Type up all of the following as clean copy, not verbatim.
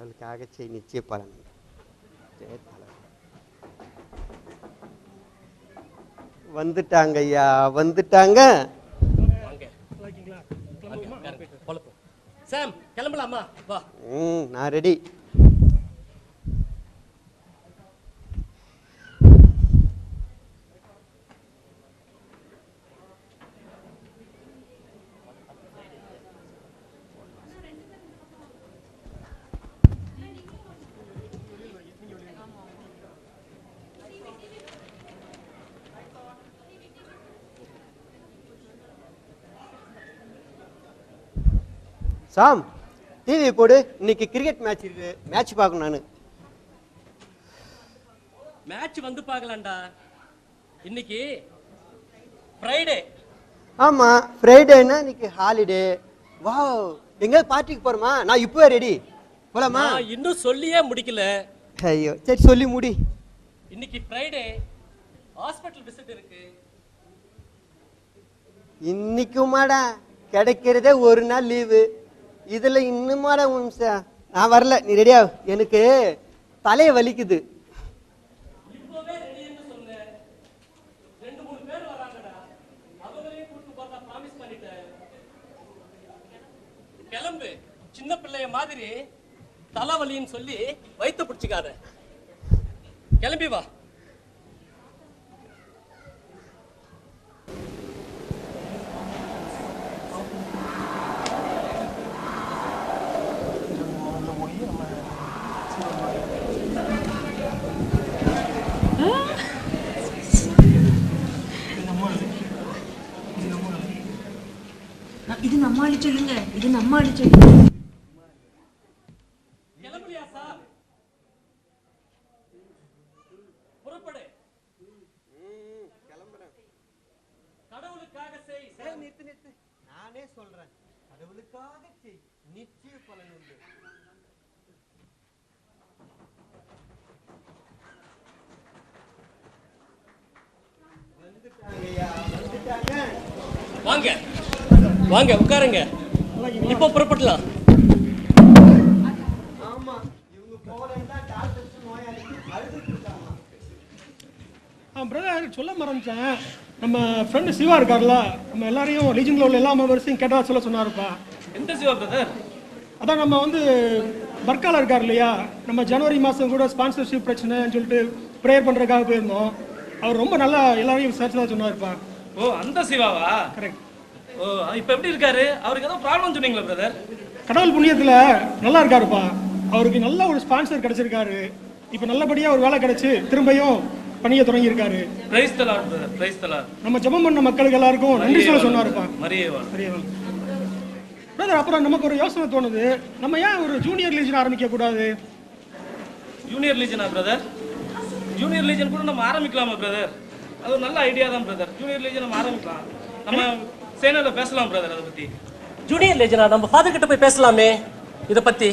கடவுளுக்காக செய் நிச்சய பலன். வந்துட்டாங்க ஐயா, வந்துட்டாங்க. சாம் கிளம்பலாமா? வா. நான் ரெடி. சாம் டிவி போடு, இன்னைக்கு கிரிக்கெட் மேட்ச் இருக்கு, மேட்ச் பார்க்கணும். நான் மேட்ச் வந்து பார்க்கலாம்டா. இன்னைக்கு ஃப்ரைடே. ஆமா ஃப்ரைடேனா இன்னைக்கு ஹாலிடே. வாவ், எங்க பார்ட்டிக்கு போறோமா? நான் இப்பவே ரெடி. போலாமா? இன்னும் சொல்லியே முடிக்கல. ஐயோ சரி சொல்லி முடி. இன்னைக்கு ஃப்ரைடே, ஹாஸ்பிடல் விசிட் இருக்கு. இன்னைக்குமாடா கிடைக்கிறதே ஒரு நாள் லீவு, இதுல இன்னுமாடா நான் வரல. நீ ரெடியா? எனக்கு தலைய வலிக்குது. இப்பவே ரெடின்னு சொன்னேன். 2-3 பேர் வராங்கடா, அவங்களையும் கூட்டிட்டு போறதா ப்ராமிஸ் பண்ணிட்டேன். கிளம்பு. சின்ன பிள்ளைய மாதிரி தலைவலின்னு சொல்லி வயிற்று பிடிச்சிக்காத. கிளம்பி வா. இது நம்மாளி சொல்லுங்க, இது நம்மாளி சொல்லுங்க. கிளம்பலையா சார்? புறப்படு. கிளம்புறேன். கடவுளுக்காக செய். நிறுத்து. நானே சொல்றேன், கடவுளுக்காக செய், நிச்சய பலன் உண்டு. வாங்க வாங்க உட்காருங்க. இப்போ புறப்படலாம். ஆமா, இவங்க போறேன்னா டாக்டர்ஸ் நோயாளி அழுதுட்டு இருக்காங்க. பிரதர் சொல்ல மறந்துட்டேன், நம்ம ஃப்ரெண்டு சிவா இருக்கார்ல, நம்ம எல்லாரையும் லீஜன்ல உள்ள எல்லா மெம்பர்ஸையும் கேட்டதா சொல்ல சொன்னாருப்பா. எந்த சிவா பிரதர்? அதான் நம்ம பர்கால இருக்கார் இல்லையா, நம்ம ஜனவரி மாதம் கூட ஸ்பான்சர்ஷிப் பிரச்சனைன்னு சொல்லிட்டு ப்ரேயர் பண்ணுறதுக்காக போயிருந்தோம். அவர் ரொம்ப நல்லா எல்லாரையும் விசாரிச்சதா சொன்னாருப்பா. ஓ, அந்த சிவாவா? கரெக்ட். ஓ, இப்போ எப்படி இருக்காரு? அவருக்கு ஏதோ ப்ராப்ளம் சொன்னீங்களா பிரதர்? கடவுள் புண்ணியத்தில் நல்லா இருக்காருப்பா. அவருக்கு நல்ல ஒரு ஸ்பான்சர் கிடைச்சிருக்காரு. இப்போ நல்லபடியாக ஒரு வேலை கிடைச்சி திரும்பியும் பணியை தொடங்கியிருக்காரு. Praise the Lord brother, praise the Lord. நம்ம ஜெபம் பண்ண மக்களுக்கு எல்லாருக்கும் நன்றி சொல்ல சொன்னாருப்பா. மரியேவாள். பிரதர், அப்புறம் நமக்கு ஒரு யோசனை தோணுது, நம்ம ஏன் ஒரு ஜூனியர் லீஜன் ஆரம்பிக்க கூடாது? ஜூனியர் லீஜனா பிரதர்? ஜூனியர் லீஜன் கூட நம்ம ஆரம்பிக்கலாமா பிரதர்? அது ஒரு நல்ல ஐடியா தான் பிரதர். ஜூனியர் லீஜன் நம்ம ஆரம்பிக்கலாம். நம்ம சேனல்ல பேசலாம் பிரதர் அதை பத்தி. ஜூனியர் லீஜனா நம்ம ஃபாதர் கிட்ட போய் பேசலாமே இத பத்தி.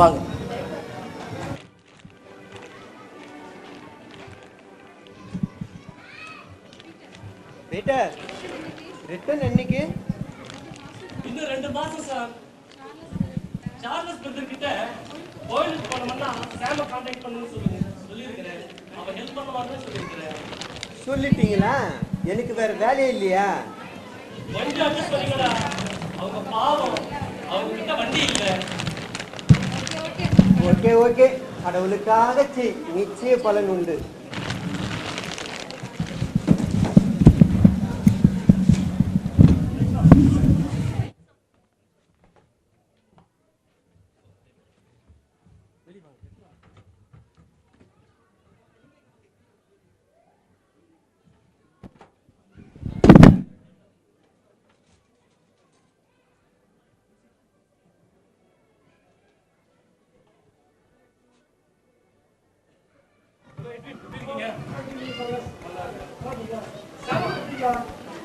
வாங்க. பீட்டர், ரிட்டர்ன் என்னைக்கு? இன்னும் 2 மாசம் சார். சார்லஸ் பிரதர் கிட்ட கோயிலுக்கு போனோம்னா சாம கான்டாக்ட் பண்ணனும்னு சொல்லியிருக்கிறேன். அவன் ஹெல்ப் பண்ணுவான்னு சொல்லியிருக்கிறேன். சொல்லிட்டீங்களா? எனக்கு வேற வேலையே இல்லையா? வண்டி அட்ஜஸ்ட் பண்ணீங்களா? அவங்க பாவம், அவங்க கிட்ட வண்டி இல்லை. ஓகே ஓகே, கடவுளுக்காக செய், நிச்சய பலன் உண்டு.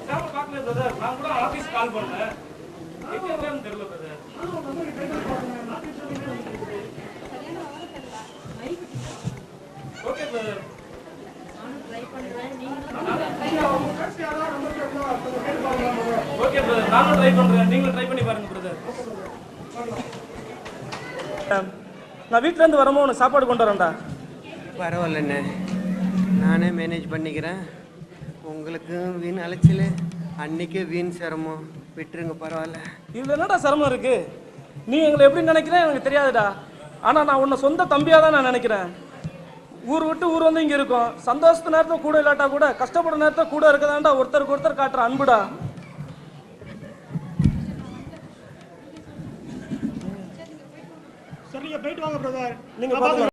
சாம பார்க்கல பிரதர். நான் கூட ஆபீஸ் கால் பண்ணேன். எங்கன்னு தெரியல பிரதர். Okay brother. நானும் ட்ரை பண்றேன். நீங்க ஓகே பிரதர், நானும் ட்ரை பண்றேன், நீங்களும் ட்ரை பண்ணி பாருங்க பிரதர். நான் வீட்ல இருந்து வரும்போது உனக்கு சாப்பாடு கொண்டு வரேன்டா. பரவாயில்லண்ணே, நானே மேனேஜ் பண்ணிக்கிறேன். உங்களுக்கு வீண் அலைச்சல், அன்னைக்கே வீண் சிரமம், விட்டுருங்க பரவாயில்ல. இதுல என்னடா சிரமம் இருக்கு? நீ எங்களை எப்படி நினைக்கிறேன் எனக்கு தெரியாதுடா. ஆனா நான் உன்னை சொந்த தம்பியா தான் நான் நினைக்கிறேன். ஊர் விட்டு ஊர் வந்து இங்க இருக்கோம். சந்தோஷத்து நேரத்தில் கூட இல்லாட்டா கூட கஷ்டப்படுற நேரத்தில் கூட இருக்கதாண்டா ஒருத்தருக்கு ஒருத்தர் காட்டுற அன்புடா. சரி, நீங்க போயிட்டு வாங்க பிரதர். நீங்க